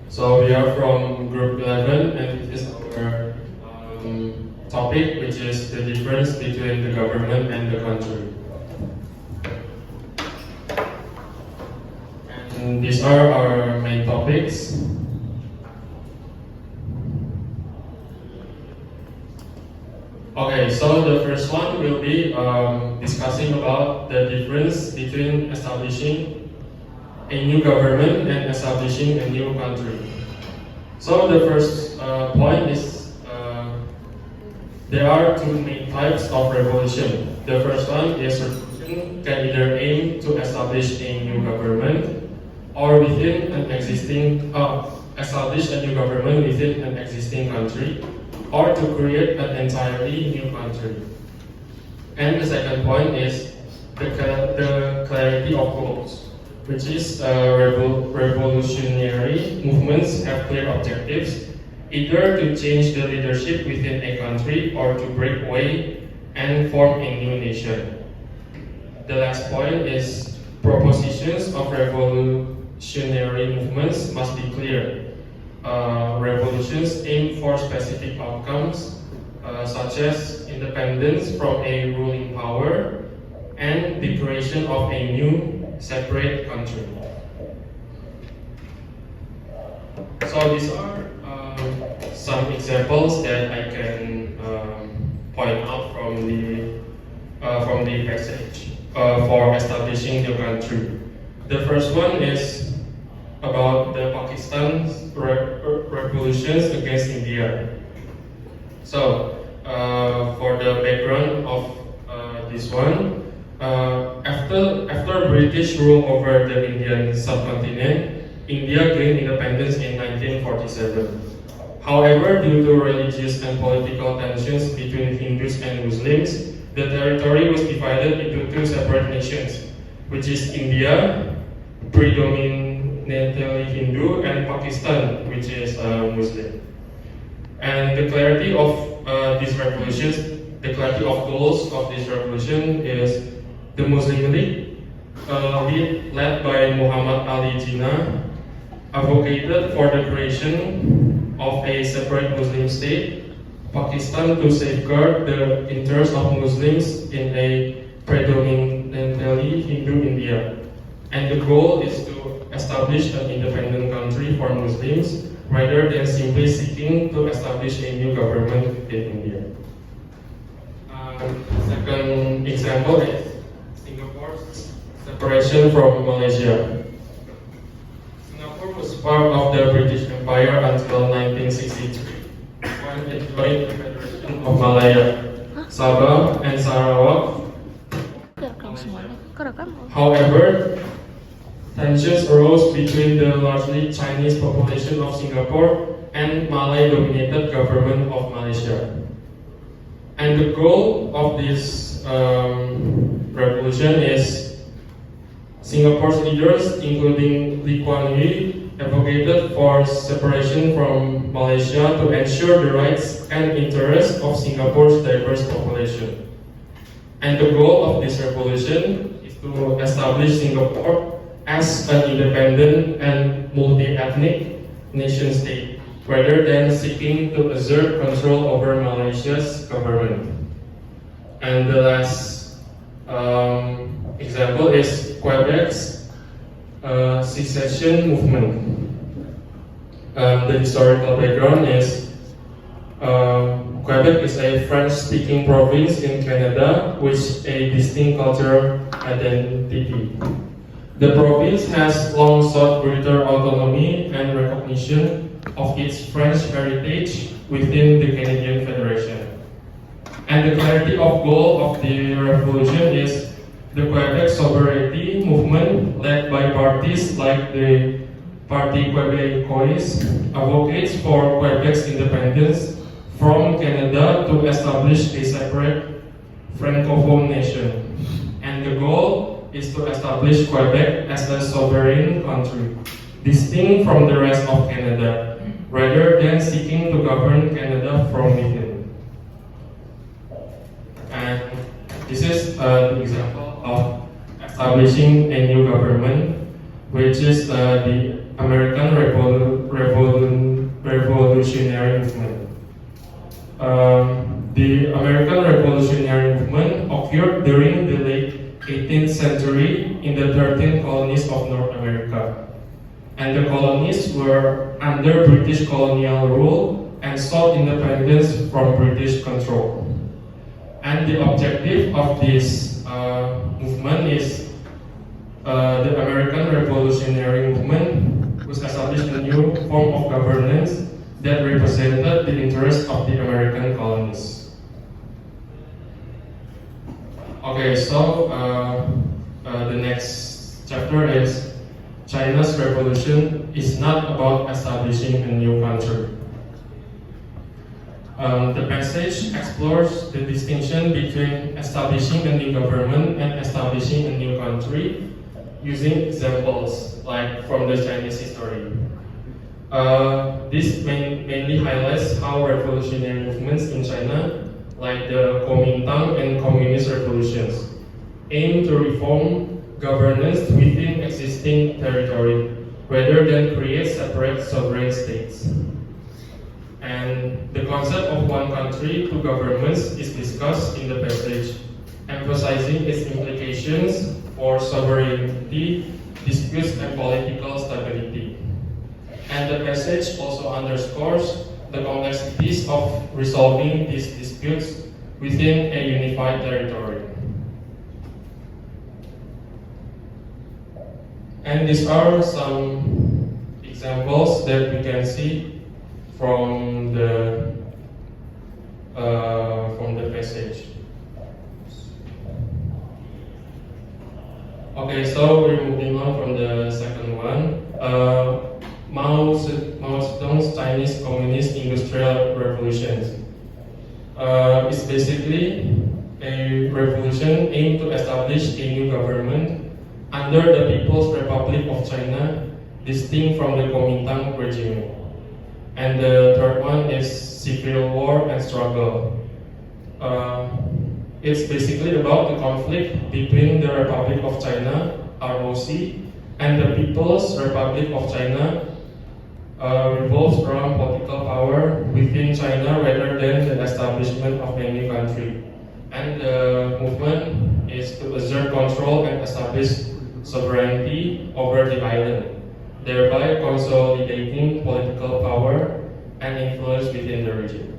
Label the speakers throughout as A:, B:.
A: So we are from group 11 and it is our topic, which is the difference between the government and the country. And these are our main topics. Okay, so the first one will be discussing about the difference between establishing a new government and establishing a new country. So the first point is there are two main types of revolution. The first one is revolution can either aim to establish a new government or within an existing establish a new government within an existing country, or to create an entirely new country. And the second point is the clarity of goals, which is revolutionary movements have clear objectives, either to change the leadership within a country or to break away and form a new nation. The last point is propositions of revolutionary movements must be clear. Revolutions aim for specific outcomes, such as independence from a ruling power and the creation of a new separate country. So these are some examples that I can point out from the passage for establishing the country. The first one is about the Pakistan's revolutions against India. So, for the background of this one, after British rule over the Indian subcontinent, India gained independence in 1947. However, due to religious and political tensions between Hindus and Muslims, the territory was divided into two separate nations, which is India, predominantly Hindu, and Pakistan, which is Muslim. And the clarity of these revolutions, the clarity of goals of this revolution is the Muslim League, led by Muhammad Ali Jinnah, advocated for the creation of a separate Muslim state, Pakistan, to safeguard the interests of Muslims in a predominantly Hindu India. And the goal is to establish an independent country for Muslims rather than simply seeking to establish a new government in India. Second example is Singapore's separation from Malaysia. Singapore was part of the British Empire until 1963, when it joined the Federation of Malaya, Sabah, and Sarawak. However, tensions arose between the largely Chinese population of Singapore and Malay-dominated government of Malaysia. And the goal of this revolution is Singapore's leaders, including Lee Kuan Yew, advocated for separation from Malaysia to ensure the rights and interests of Singapore's diverse population. And the goal of this revolution is to establish Singapore as an independent and multi-ethnic nation state, rather than seeking to exert control over Malaysia's government. And the last example is Quebec's secession movement. The historical background is Quebec is a French-speaking province in Canada with a distinct cultural identity. The province has long sought greater autonomy and recognition of its French heritage within the Canadian Federation. And the clarity of goal of the revolution is the Quebec sovereignty movement, led by parties like the Parti Québécois, advocates for Quebec's independence from Canada to establish a separate francophone nation. And the goal is to establish Quebec as a sovereign country, distinct from the rest of Canada, rather than seeking to govern Canada from within. And this is the example of establishing a new government, which is the American Revolutionary colonies were under British colonial rule and sought independence from British control. And the objective of this movement is the American Revolutionary Movement, which established a new form of governance that represented the interests of the American colonies. Okay, so the next chapter is China's revolution is not about establishing a new country. The passage explores the distinction between establishing a new government and establishing a new country using examples like from the Chinese history. This mainly highlights how revolutionary movements in China, like the Kuomintang and Communist revolutions, aim to reform governance within existing territory rather than create separate sovereign states. And the concept of one country, two governments is discussed in the passage, emphasizing its implications for sovereignty, disputes, and political stability. And the passage also underscores the complexities of resolving these disputes within a unified territory. And these are some examples that we can see from the passage. Okay, so we're moving on from the second one. Mao Zedong's Chinese Communist Industrial Revolutions. It's basically a revolution aimed to establish a new government under the People's Republic of China, distinct from the Kuomintang regime. And the third one is civil war and struggle. It's basically about the conflict between the Republic of China, ROC, and the People's Republic of China, revolves around political power within China rather than the establishment of a new country. And the movement is to exert control and establish sovereignty over the island, thereby consolidating political power and influence within the region.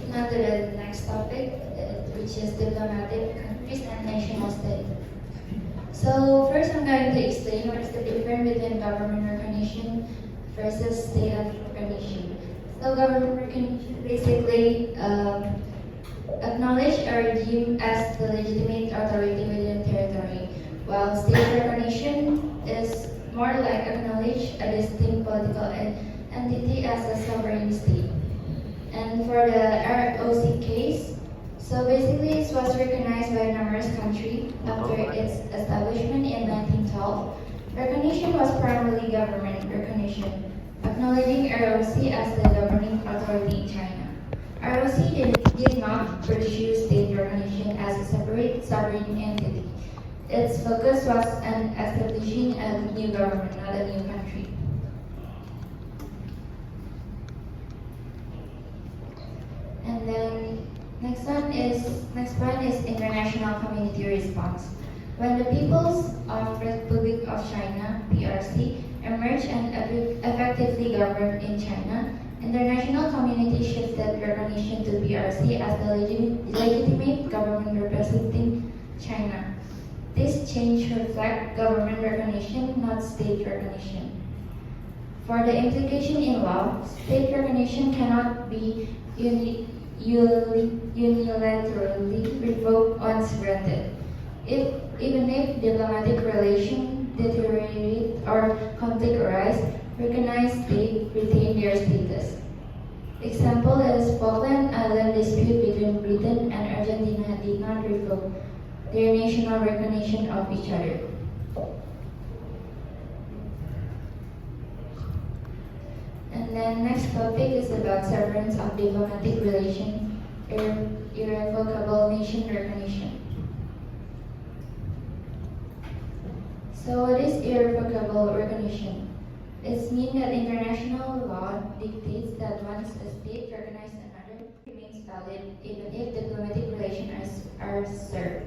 B: Now to the next topic, which is diplomatic countries and national state. So first I'm going to explain what is the difference between government recognition versus state recognition. So government recognition basically acknowledge a regime as the legitimate authority within territory, while state recognition is more like acknowledge a distinct political entity as a sovereign state. And for the ROC case, so basically it was recognized by numerous countries after its establishment in 1912. Recognition was primarily government recognition, acknowledging ROC as the governing authority in China. ROC did not pursue state recognition as a separate sovereign entity. Its focus was on establishing a new government, not a new country. And then next point is international community response. When the People's Republic of China (PRC) emerged and effectively governed in China, international community shifted recognition to PRC as the legitimate government representing China. This change reflects government recognition, not state recognition. For the implication in law, state recognition cannot be unilaterally revoked once granted. Even if diplomatic relations deteriorate or conflict arise, recognized states retain their status. Example is Falkland Island dispute between Britain and Argentina did not revoke their national recognition of each other. And then next topic is about severance of diplomatic relation, irrevocable nation recognition. So what is irrevocable recognition? It means that international law dictates that once a state recognizes another, it remains valid even if diplomatic relations are severed.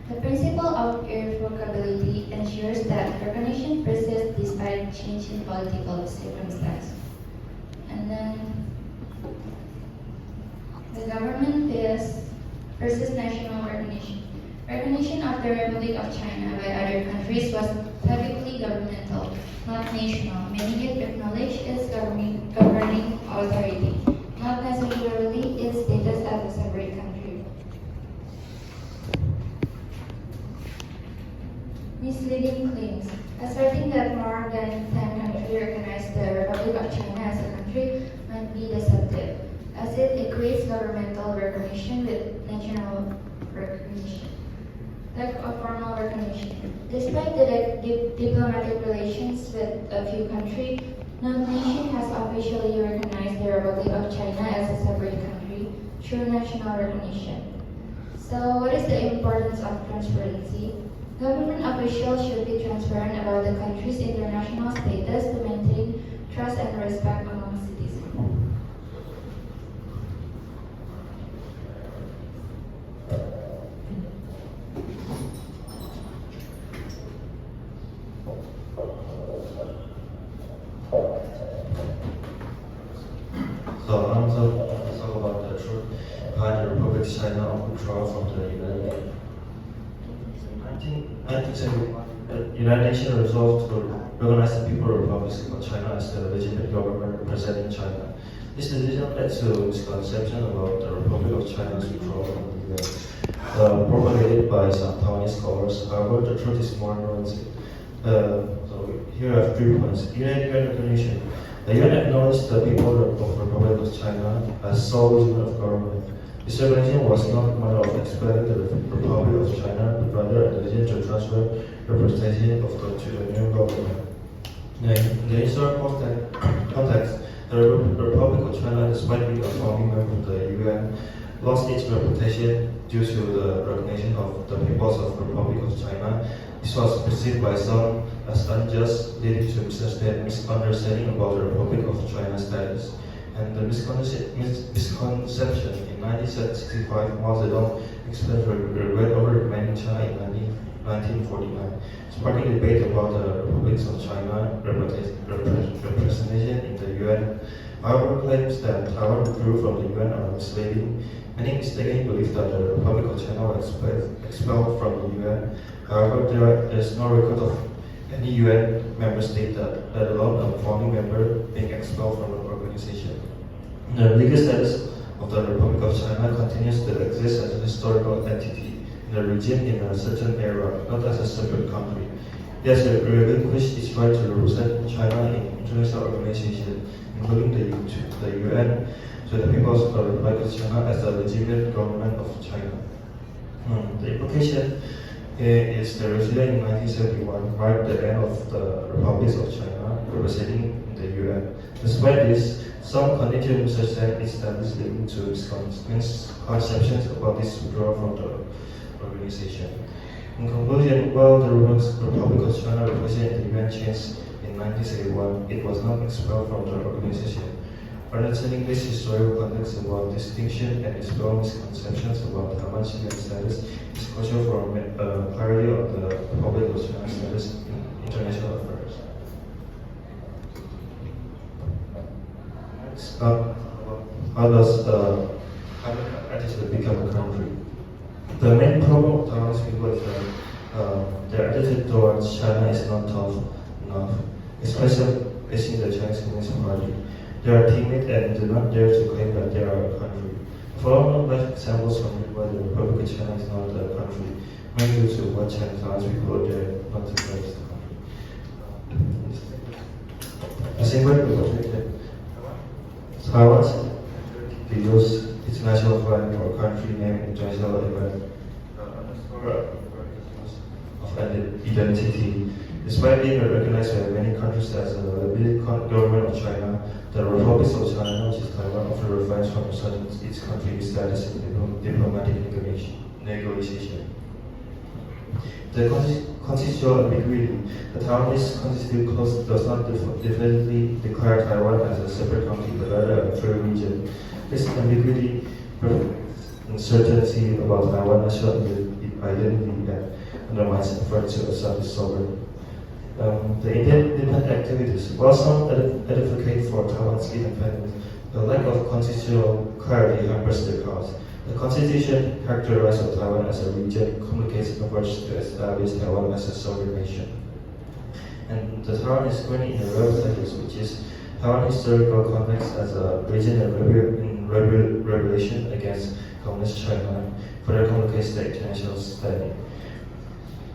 B: The principle of irrevocability ensures that recognition persists despite change in political circumstance. And then the government is versus national recognition. Recognition of the Republic of China by other countries was typically governmental, not national, meaning it acknowledged its governing authority, not necessarily its status as a separate country. Misleading claims. Asserting that more than 10 countries recognize the Republic of China as a country might be deceptive, as it equates governmental recognition with national recognition. Lack of formal recognition. Despite the diplomatic relations with a few countries, no nation has officially recognized the Republic of China as a separate country through national recognition. So, what is the importance of transparency? Government officials should be transparent about the country's international status to maintain trust and respect among citizens.
C: So I'm going to talk about the truth behind the Republic of China of withdrawal from the United Nations. In 1971, the United Nations resolved to recognize the People's Republic of China as the legitimate government representing China. This decision led to misconception about the Republic of China's withdrawal from the UN, propagated by some Taiwanese scholars. However, the truth is more nuanced. So here are 3 points. UN recognition. The UN acknowledged the people of the Republic of China as sole legitimate of government. This recognition was not a matter of expelling the Republic of China, but rather a decision to transfer representation to the new government. In the historical context, the Republic of China, despite being a founding member of the UN, lost its reputation due to the recognition of the peoples of the Republic of China. This was perceived by some as unjust, leading to misunderstanding about the Republic of China's status. And the misconception in 1965, Mao Zedong expressed regret over remaining China in 1949, sparking debate about the Republics of China representation in the UN. However, claims that Taiwan withdrew from the UN are misleading. Many mistakenly believe that the Republic of China was expelled from the UN. However, there is no record of any UN member state let alone a founding member, being expelled from the organization. The legal status of the Republic of China continues to exist as a historical entity in a region in a certain era, not as a separate country. It has relinquished its right to represent China in international organizations, including the UN, to the peoples of the Republic of China as the legitimate government of China. The implication is the resolution in 1971 marked the end of the Republic of China representing the UN. Despite this, some continue to suggest its status leading to misconceptions about this withdrawal from the organization. In conclusion, while the Republic of China represented the UN change in 1971, it was not expelled from the organization. Understanding this historical context about distinction and dispel misconceptions about Taiwan's UN status is crucial for clarity of the Republic of China's status in international affairs. How does attitude become a country? The main problem of Taiwanese people is that their attitude towards China is not tough enough, especially facing the Chinese Communist Party. They are timid and do not dare to claim that they are a country. Following life examples from why the Republic of China is not a country, mainly due to what Chinese people dare not to claim as a country. The same way we protected Taiwan to use its national flag or country name in international event of an identity. Despite being recognized by many countries as the legitimate government of China, the Republic of China, which is Taiwan, often refrains from asserting its country status in diplomatic negotiation. The constitutional ambiguity. The Taiwanese constitutional clause does not definitively declare Taiwan as a separate country, but rather a free region. This ambiguity uncertainty about Taiwan national identity and undermines effort to assert its sovereignty. The independent activities, while some advocate for Taiwan's independence, the lack of constitutional clarity hampers their cause. The constitution characterizes Taiwan as a region complicates efforts to establish Taiwan as a sovereign nation. And the Taiwan is currently in a rare status, which is Taiwan historical context as a region in rebellion against Communist China further complicates the international standing.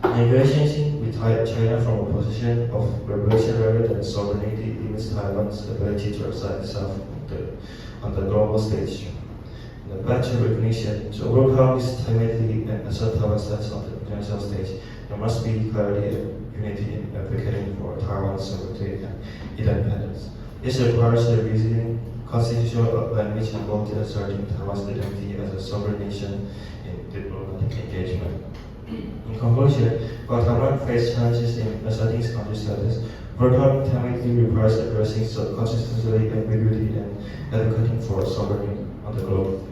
C: Negotiation with China from a position of rebellion rather than sovereignty limits Taiwan's ability to assert itself on the global stage. The better recognition to overcome this timidity and assert Taiwan's status on the international stage, there must be clarity and unity in advocating for Taiwan's sovereignty and independence. This requires the reasoning constitutional language involved in asserting Taiwan's identity as a sovereign nation in diplomatic engagement. In conclusion, while Taiwan faces challenges in asserting its country status, overcoming timidity requires addressing consistency, ambiguity, and advocating for sovereignty on the global stage.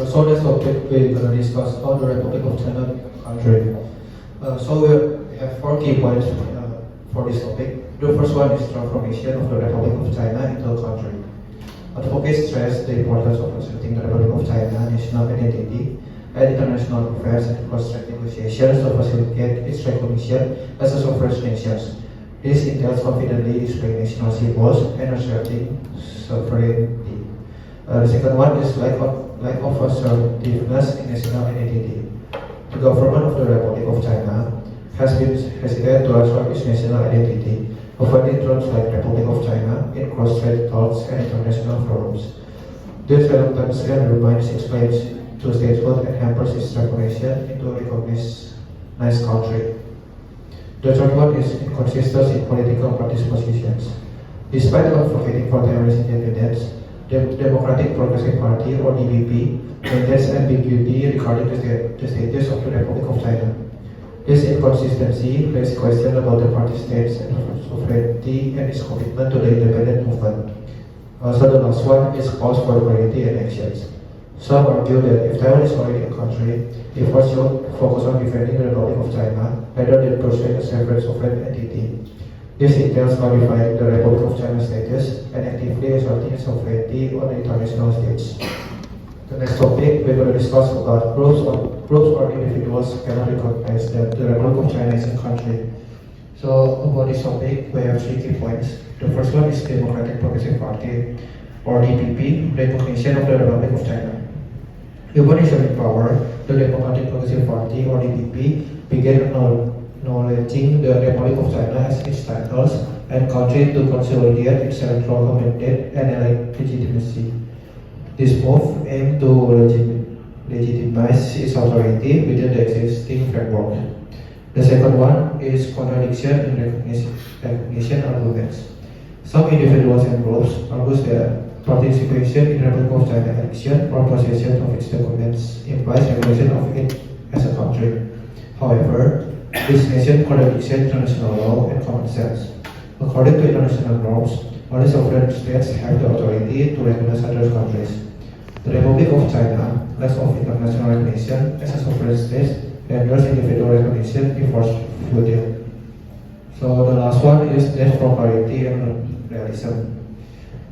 D: So next topic we're going to discuss how the Republic of China country. So we have 4 key points for this topic. The first one is transformation of the Republic of China into a country. Advocates stress the importance of asserting the Republic of China national identity and international affairs and cross-strait negotiations to facilitate its recognition as a sovereign nation. This entails confidently displaying national symbols and asserting sovereignty. The second one is lack of assertiveness in national identity. The government of the Republic of China has been hesitant to assert its national identity, avoiding terms like Republic of China in cross-strait talks and international forums. This reluctance undermines its claims to statehood and hampers its transformation into a recognized country. The third one is inconsistency in political parties' positions. Despite advocating for Taiwanese independence, the Democratic Progressive Party, or DPP, maintains ambiguity regarding the status of the Republic of China. This inconsistency raises questions about the party's stance and sovereignty and its commitment to the independent movement. Also, the last one is calls for clarity and actions. Some argue that if Taiwan is already a country, efforts should focus on defending the Republic of China rather than pursuing a separate sovereign entity. This entails clarifying the Republic of China's status and actively asserting its sovereignty on the international stage. The next topic we're going to discuss about groups or individuals cannot recognize that the Republic of China is a country. So about this topic, we have 3 key points. The first one is Democratic Progressive Party, or DPP, recognition of the Republic of China. Upon issuing power, the Democratic Progressive Party, or DPP, began acknowledging the Republic of China as its titles and country to consolidate its electoral mandate and elect legitimacy. This move aimed to legitimize its authority within the existing framework. The second one is contradiction in recognition arguments. Some individuals and groups argue that participation in Republic of China election or possession of its documents implies recognition of it as a country. However, this nation contradicts international law and common sense. According to international norms, only sovereign states have the authority to recognize other countries. The Republic of China lacks of international recognition as a sovereign state renders individual recognition futile. So the last one is need for clarity and realism.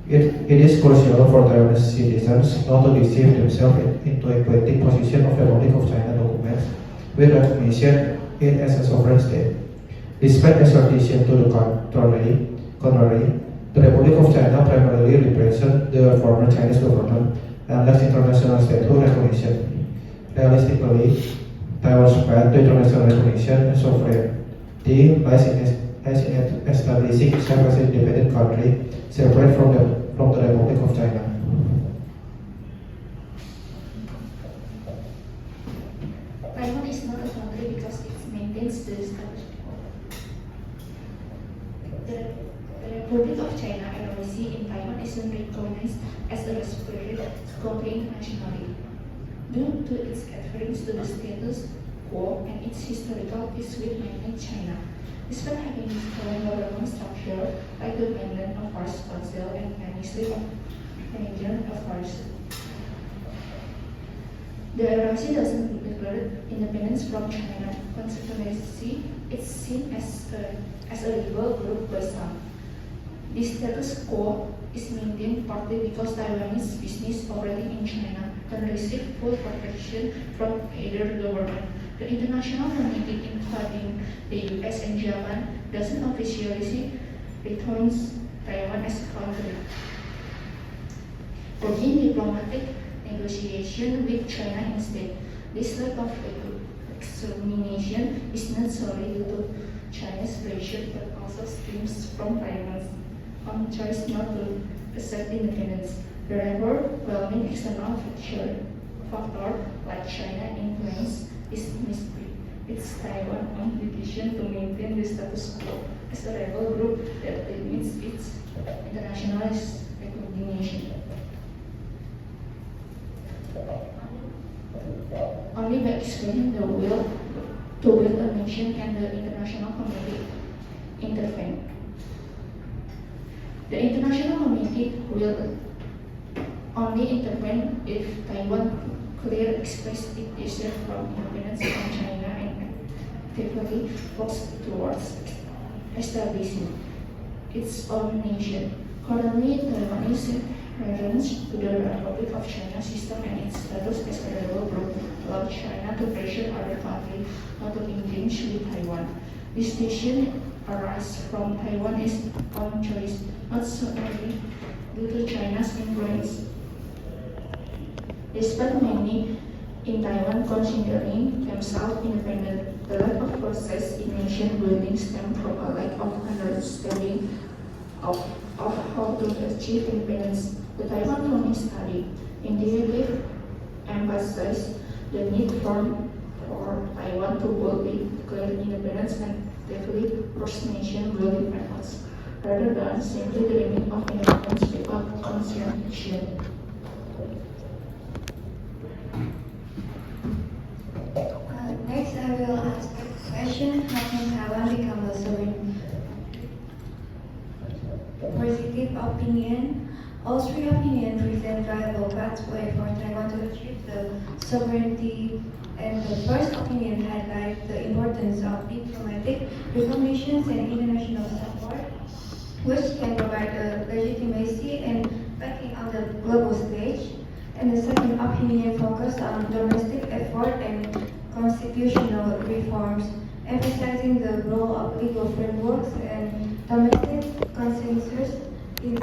D: It is crucial for Taiwanese citizens not to deceive themselves into equating position of the Republic of China documents with recognition it as a sovereign state. Despite assertion to the contrary, the Republic of China primarily represents the former Chinese government and lacks international statehood recognition. Realistically, Taiwan's path to international recognition and sovereignty lies in establishing itself as an independent country separate from the Republic of China.
B: Taiwan is not a country because it maintains the status quo. The Republic of China ROC in Taiwan isn't recognized as a separate country internationally. Due to its adherence to the status quo and its historical peace with mainland China, despite having its own government structure like the Mainland Affairs Council and Ministry of Foreign Affairs. The ROC doesn't declare independence from China. Consequently, it's seen as a rival group by some. The status quo is maintained partly because Taiwanese business operating in China can receive full protection from either government. The international community, including the US and Japan, doesn't officially returns Taiwan as a country. Begin diplomatic negotiation with China instead. This lack of extermination is not solely due to China's pressure but also stems from Taiwan's own choice not to accept independence. Therefore, welcoming external factor like China influence is misleading. It's Taiwan's own decision to maintain the status quo as a rebel group that limits its international recognition. Only by explaining the will to build a nation can the international community intervene. The international community will only intervene if Taiwan clearly expresses its desire from independence from China and actively works towards establishing its own nation. Currently, Taiwan is reference to the Republic of China system and its status as a rebel group allow China to pressure other countries not to engage with Taiwan. This decision arises from Taiwan's own choice, not solely due to China's influence. Despite many in Taiwan considering themselves independent, the lack of process in nation building stems from a lack of understanding of how to achieve independence. The Taiwan Communist Study indicatively emphasizes the need for Taiwan to boldly declare independence and actively pursue nation building efforts, rather than simply dreaming of independence without conscious action.
E: Next, I will ask a question: how can Taiwan become a sovereign? Positive opinion. All three opinions present viable pathway for Taiwan to achieve the sovereignty, and the first opinion highlights the importance of diplomatic reformations and international support, which can provide a legitimacy and backing on the global stage. And the second opinion focuses on domestic effort and constitutional reforms, emphasizing the role of legal frameworks and domestic consensus in